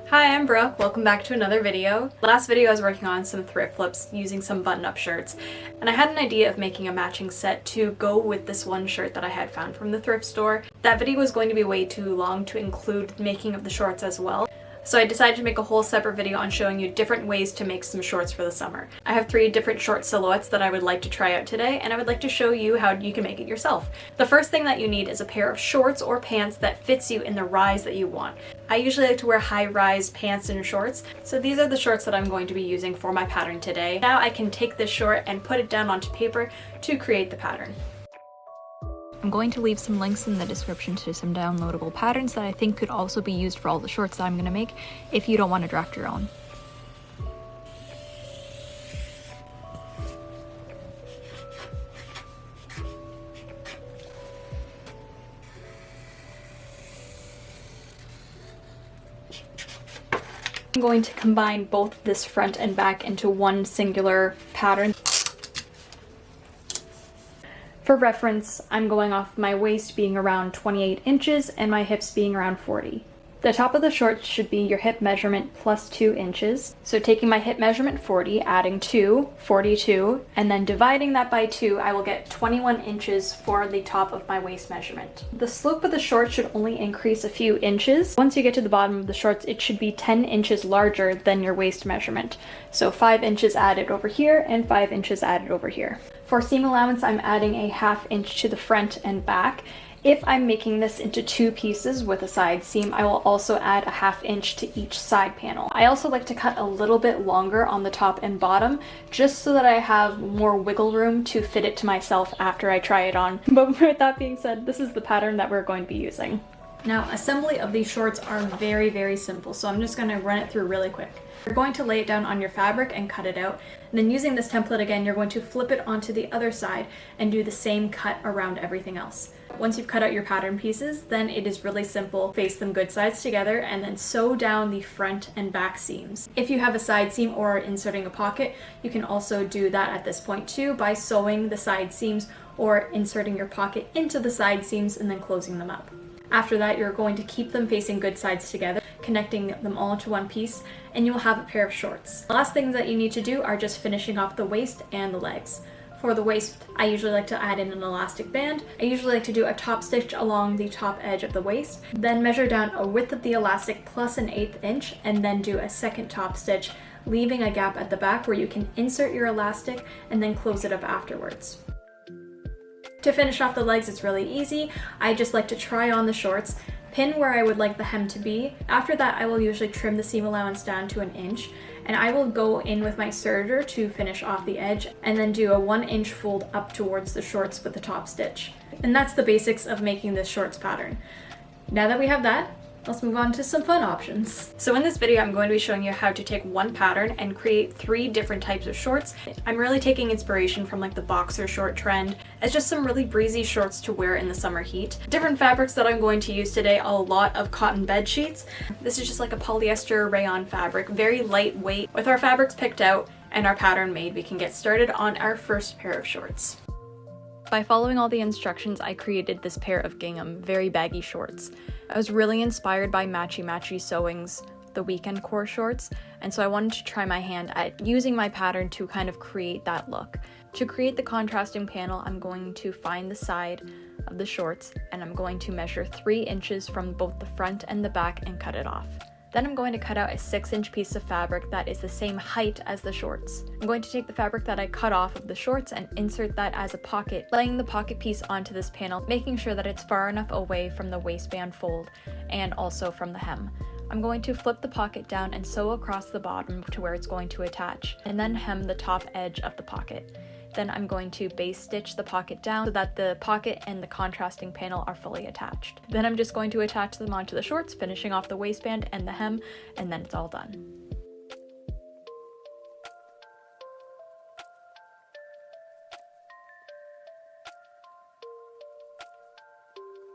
Hi, I'm Brooke. Welcome back to another video. Last video I was working on some thrift flips using some button-up shirts, and I had an idea of making a matching set to go with this one shirt that I had found from the thrift store. That video was going to be way too long to include the making of the shorts as well, so I decided to make a whole separate video on showing you different ways to make some shorts for the summer. I have 3 different short silhouettes that I would like to try out today, and I would like to show you how you can make it yourself. The first thing that you need is a pair of shorts or pants that fits you in the rise that you want. I usually like to wear high-rise pants and shorts, so these are the shorts that I'm going to be using for my pattern today. Now I can take this short and put it down onto paper to create the pattern. I'm going to leave some links in the description to some downloadable patterns that I think could also be used for all the shorts that I'm going to make if you don't want to draft your own. I'm going to combine both this front and back into one singular pattern. For reference, I'm going off my waist being around 28 inches and my hips being around 40. The top of the shorts should be your hip measurement plus 2 inches. So taking my hip measurement 40, adding 2, 42, and then dividing that by 2, I will get 21 inches for the top of my waist measurement. The slope of the shorts should only increase a few inches. Once you get to the bottom of the shorts, it should be 10 inches larger than your waist measurement. So 5 inches added over here and 5 inches added over here. For seam allowance, I'm adding a ½ inch to the front and back. If I'm making this into 2 pieces with a side seam, I will also add a ½ inch to each side panel. I also like to cut a little bit longer on the top and bottom, just so that I have more wiggle room to fit it to myself after I try it on. But with that being said, this is the pattern that we're going to be using. Now, assembly of these shorts are very, very simple, so I'm just going to run it through really quick. You're going to lay it down on your fabric and cut it out. And then using this template again, you're going to flip it onto the other side and do the same cut around everything else. Once you've cut out your pattern pieces, then it is really simple. Face them good sides together and then sew down the front and back seams. If you have a side seam or inserting a pocket, you can also do that at this point too by sewing the side seams or inserting your pocket into the side seams and then closing them up. After that, you're going to keep them facing good sides together, connecting them all into one piece, and you will have a pair of shorts. The last things that you need to do are just finishing off the waist and the legs. For the waist, I usually like to add in an elastic band. I usually like to do a top stitch along the top edge of the waist, then measure down a width of the elastic plus an 1/8 inch, and then do a second top stitch, leaving a gap at the back where you can insert your elastic and then close it up afterwards. To finish off the legs, it's really easy. I just like to try on the shorts, pin where I would like the hem to be. After that, I will usually trim the seam allowance down to 1 inch, and I will go in with my serger to finish off the edge and then do a 1 inch fold up towards the shorts with the top stitch. And that's the basics of making this shorts pattern. Now that we have that, let's move on to some fun options. So in this video, I'm going to be showing you how to take one pattern and create 3 different types of shorts. I'm really taking inspiration from like the boxer short trend as just some really breezy shorts to wear in the summer heat. Different fabrics that I'm going to use today, a lot of cotton bed sheets. This is just like a polyester rayon fabric, very lightweight. With our fabrics picked out and our pattern made, we can get started on our first pair of shorts. By following all the instructions, I created this pair of gingham, very baggy shorts. I was really inspired by Matchy Sewing's The Weekend Core shorts, and so I wanted to try my hand at using my pattern to kind of create that look. To create the contrasting panel, I'm going to find the side of the shorts, and I'm going to measure 3 inches from both the front and the back and cut it off. Then I'm going to cut out a 6-inch piece of fabric that is the same height as the shorts. I'm going to take the fabric that I cut off of the shorts and insert that as a pocket, laying the pocket piece onto this panel, making sure that it's far enough away from the waistband fold and also from the hem. I'm going to flip the pocket down and sew across the bottom to where it's going to attach, and then hem the top edge of the pocket. Then I'm going to base stitch the pocket down so that the pocket and the contrasting panel are fully attached. Then I'm just going to attach them onto the shorts, finishing off the waistband and the hem, and then it's all done.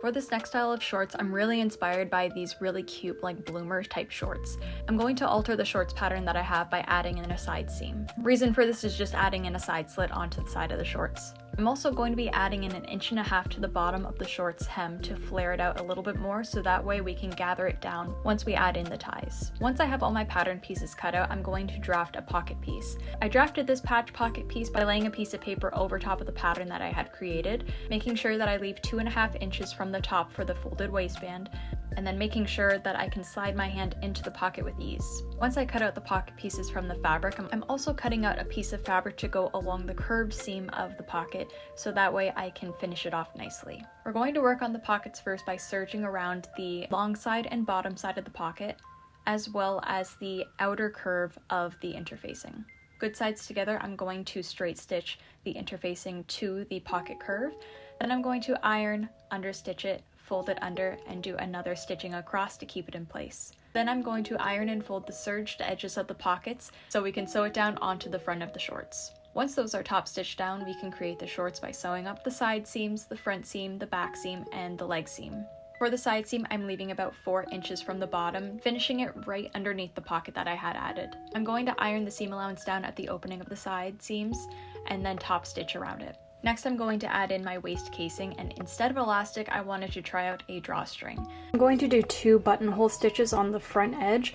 For this next style of shorts, I'm really inspired by these really cute like bloomer type shorts. I'm going to alter the shorts pattern that I have by adding in a side seam. Reason for this is just adding in a side slit onto the side of the shorts. I'm also going to be adding in 1.5 inches to the bottom of the shorts hem to flare it out a little bit more, so that way we can gather it down once we add in the ties. Once I have all my pattern pieces cut out, I'm going to draft a pocket piece. I drafted this patch pocket piece by laying a piece of paper over top of the pattern that I had created, making sure that I leave 2.5 inches from the top for the folded waistband, and then making sure that I can slide my hand into the pocket with ease. Once I cut out the pocket pieces from the fabric, I'm also cutting out a piece of fabric to go along the curved seam of the pocket, so that way I can finish it off nicely. We're going to work on the pockets first by serging around the long side and bottom side of the pocket, as well as the outer curve of the interfacing. Good sides together, I'm going to straight stitch the interfacing to the pocket curve, then I'm going to iron, understitch it, fold it under, and do another stitching across to keep it in place. Then I'm going to iron and fold the serged edges of the pockets so we can sew it down onto the front of the shorts. Once those are top stitched down, we can create the shorts by sewing up the side seams, the front seam, the back seam, and the leg seam. For the side seam, I'm leaving about 4 inches from the bottom, finishing it right underneath the pocket that I had added. I'm going to iron the seam allowance down at the opening of the side seams, and then top stitch around it. Next, I'm going to add in my waist casing, and instead of elastic, I wanted to try out a drawstring. I'm going to do 2 buttonhole stitches on the front edge,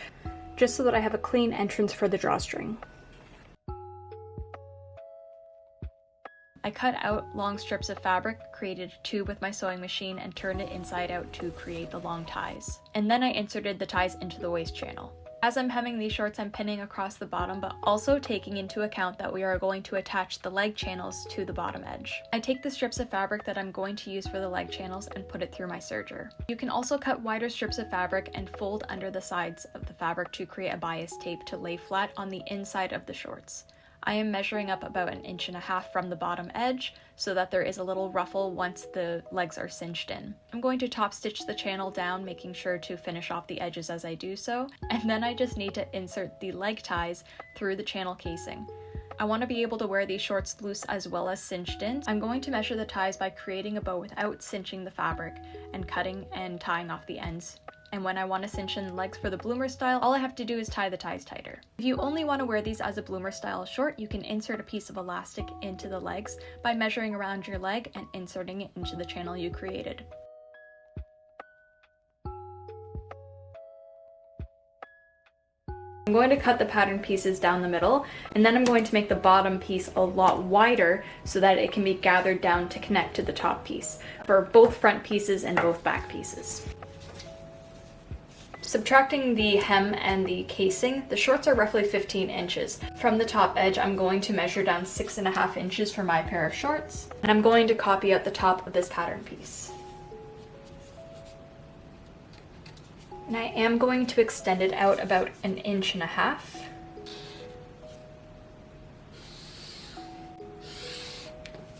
just so that I have a clean entrance for the drawstring. I cut out long strips of fabric, created a tube with my sewing machine, and turned it inside out to create the long ties. And then I inserted the ties into the waist channel. As I'm hemming these shorts, I'm pinning across the bottom, but also taking into account that we are going to attach the leg channels to the bottom edge. I take the strips of fabric that I'm going to use for the leg channels and put it through my serger. You can also cut wider strips of fabric and fold under the sides of the fabric to create a bias tape to lay flat on the inside of the shorts. I am measuring up about 1.5 inches from the bottom edge so that there is a little ruffle once the legs are cinched in. I'm going to top stitch the channel down, making sure to finish off the edges as I do so, and then I just need to insert the leg ties through the channel casing. I want to be able to wear these shorts loose as well as cinched in. I'm going to measure the ties by creating a bow without cinching the fabric and cutting and tying off the ends. And when I want to cinch in the legs for the bloomer style, all I have to do is tie the ties tighter. If you only want to wear these as a bloomer style short, you can insert a piece of elastic into the legs by measuring around your leg and inserting it into the channel you created. I'm going to cut the pattern pieces down the middle, and then I'm going to make the bottom piece a lot wider so that it can be gathered down to connect to the top piece for both front pieces and both back pieces. Subtracting the hem and the casing, the shorts are roughly 15 inches. From the top edge, I'm going to measure down 6.5 inches for my pair of shorts, and I'm going to copy out the top of this pattern piece. And I am going to extend it out about 1.5 inches.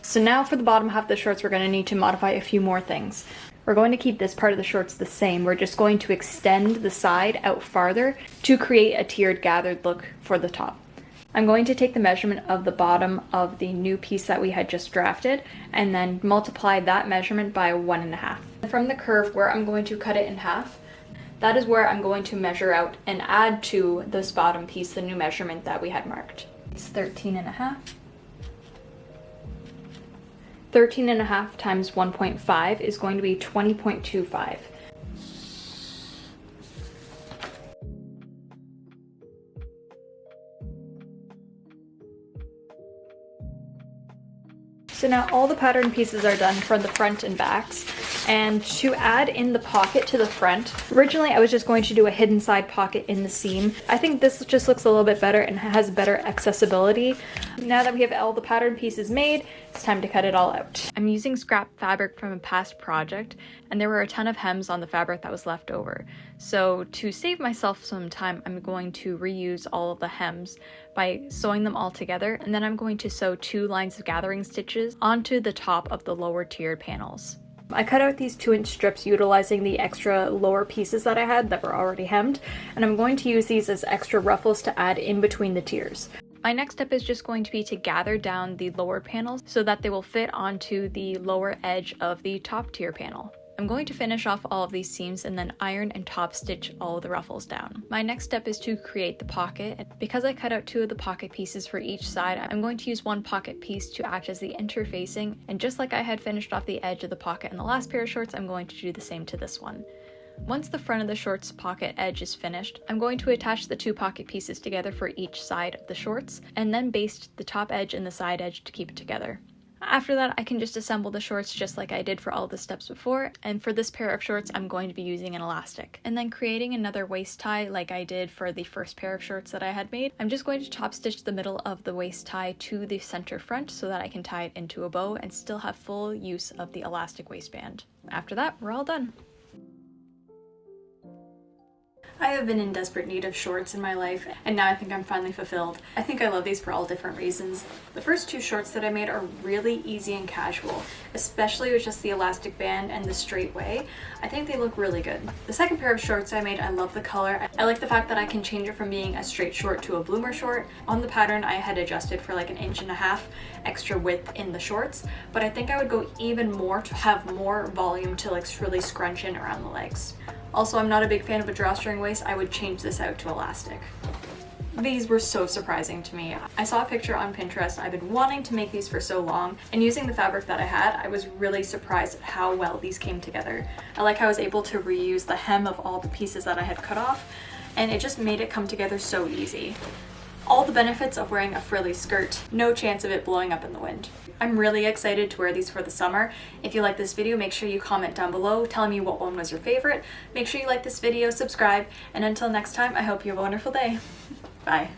So now for the bottom half of the shorts, we're going to need to modify a few more things. We're going to keep this part of the shorts the same. We're just going to extend the side out farther to create a tiered gathered look for the top. I'm going to take the measurement of the bottom of the new piece that we had just drafted and then multiply that measurement by 1.5. From the curve where I'm going to cut it in half, that is where I'm going to measure out and add to this bottom piece the new measurement that we had marked. It's 13.5. 13.5 times 1.5 is going to be 20.25. So now all the pattern pieces are done for the front and backs. And to add in the pocket to the front, originally I was just going to do a hidden side pocket in the seam. I think this just looks a little bit better and has better accessibility. Now that we have all the pattern pieces made, it's time to cut it all out. I'm using scrap fabric from a past project, and there were a ton of hems on the fabric that was left over. So to save myself some time, I'm going to reuse all of the hems by sewing them all together, and then I'm going to sew 2 lines of gathering stitches onto the top of the lower tiered panels. I cut out these 2-inch strips utilizing the extra lower pieces that I had that were already hemmed, and I'm going to use these as extra ruffles to add in between the tiers. My next step is just going to be to gather down the lower panels so that they will fit onto the lower edge of the top tier panel. I'm going to finish off all of these seams and then iron and top stitch all of the ruffles down. My next step is to create the pocket. Because I cut out 2 of the pocket pieces for each side, I'm going to use one pocket piece to act as the interfacing, and just like I had finished off the edge of the pocket in the last pair of shorts, I'm going to do the same to this one. Once the front of the shorts pocket edge is finished, I'm going to attach the 2 pocket pieces together for each side of the shorts, and then baste the top edge and the side edge to keep it together. After that, I can just assemble the shorts just like I did for all the steps before, and for this pair of shorts, I'm going to be using an elastic. And then creating another waist tie like I did for the first pair of shorts that I had made, I'm just going to top stitch the middle of the waist tie to the center front so that I can tie it into a bow and still have full use of the elastic waistband. After that, we're all done. I have been in desperate need of shorts in my life, and now I think I'm finally fulfilled. I think I love these for all different reasons. The first 2 shorts that I made are really easy and casual, especially with just the elastic band and the straight way. I think they look really good. The second pair of shorts I made, I love the color. I like the fact that I can change it from being a straight short to a bloomer short. On the pattern, I had adjusted for like 1.5 inches extra width in the shorts, but I think I would go even more to have more volume to like really scrunch in around the legs. Also, I'm not a big fan of a drawstring waist. I would change this out to elastic. These were so surprising to me. I saw a picture on Pinterest. I've been wanting to make these for so long, and using the fabric that I had, I was really surprised at how well these came together. I like how I was able to reuse the hem of all the pieces that I had cut off, and it just made it come together so easy. All the benefits of wearing a frilly skirt, no chance of it blowing up in the wind. I'm really excited to wear these for the summer. If you like this video, make sure you comment down below telling me what one was your favorite. Make sure you like this video, subscribe, and until next time, I hope you have a wonderful day. Bye.